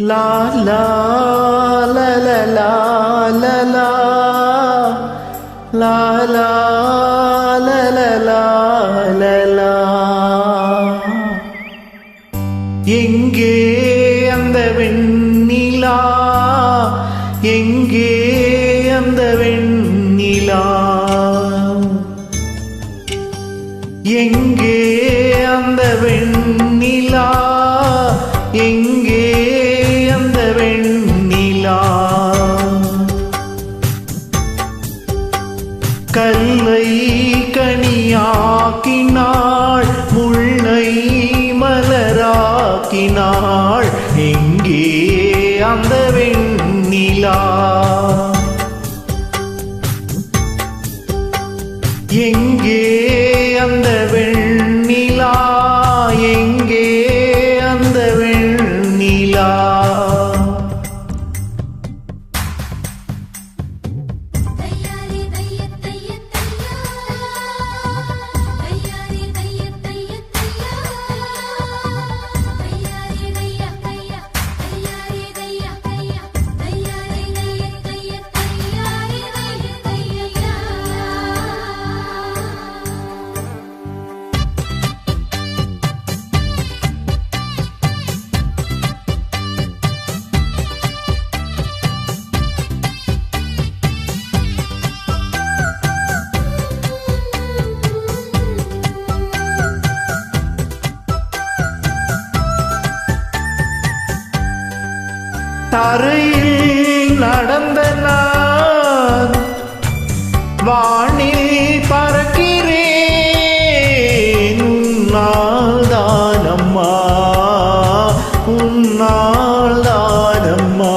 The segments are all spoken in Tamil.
லா லா லா லா லா லா லா லா லா லா லா லா லா. எங்கே அந்த வெண்ணிலா, எங்கே அந்த வெண்ணிலா, எங்கே அந்த வெண்ணிலா, எங்கே அந்த வெண்ணிலா. கல்லை கனியாக்கினாள், முல்லை மலராக்கினாள், எங்கே அந்த வெண்ணிலா. எங்கே அந்த வெண்ணிலா, எங்கே அந்த வெண்ணிலா. தரையில் நடந்த நான் வானில் பறக்கிறேன், உன்னால் தானம்மா, உன்னால் தானம்மா.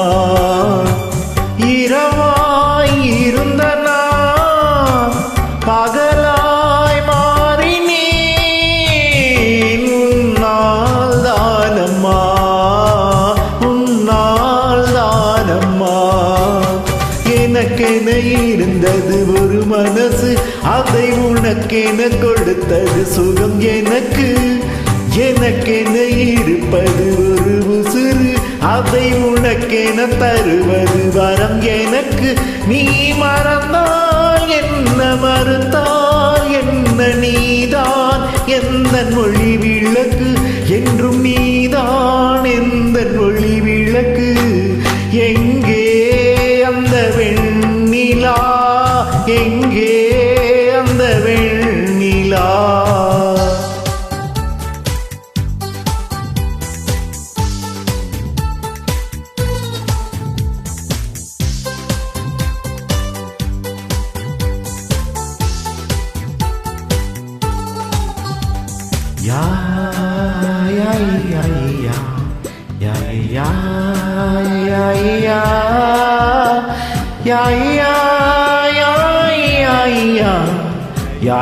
இரவாய் இருந்த நான் பகலாய் மாறினேன், உன்னால் தானம்மா, எனக்கென இருந்தது ஒரு மனசு, அதை உனக்கென கொடுத்தது சுகம் எனக்கு. எனக்கென இருப்பது ஒரு உசுறு, அதை உனக்கென தருவது வரம் எனக்கு. நீ மறந்தால் என்ன, மறுத்தால் என்ன, நீதான் எந்த மொழி விளக்கு, என்றும் நீதான் எந்த மொழி விளக்கு. எங்கே அந்த வெண்ணிலா, எங்கே அந்த வெண்ணிலா. யா யா யா யா யா யா யா யா யா யா யா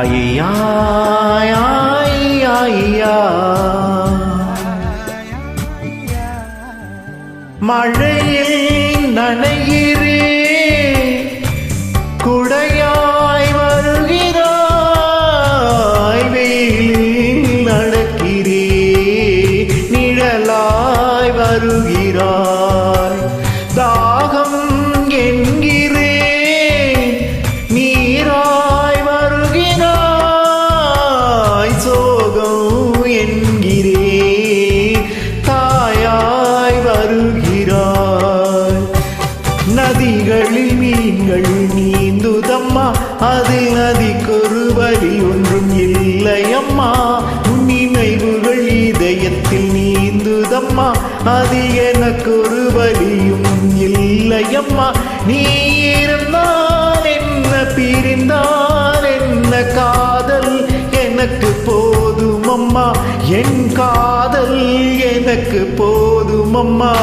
யா யா யா. மழையில் நனைகிறேன், குடையாய் வருகிறாய், வெயிலில் நடக்கிறேன், நிழலாய் வருகிறாய். தாகம் என்கிறேன், நீராய் வருகிறாய், சோகம் என்கிறேன், தாயாய் வருகிறாய். நதிகளில் மீன்கள் நீந்துதம்மா, அது நதிக்கொரு வழி ஒன்றும் இல்லையம்மா. உன் நினைவுகள் இதயத்தில் நீந்துதம்மா, அது எனக்கொரு வழியும் இல்லையம்மா. நீ இருந்தால் என்ன, பிரிந்தால் என்ன, காதல் எனக்கு போதுமம்மா, என் காதல் எனக்கு போதுமம்மா.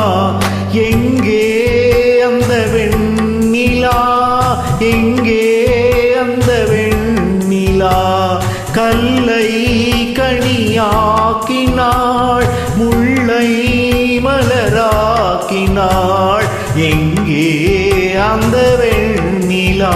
எங்கே அந்த வெண்ணிலா, எங்கே அந்த வெண்ணிலா. கல்லை கனியாக்கினாள், முல்லை மலராக்கினாள், எங்கே அந்த வெண்ணிலா.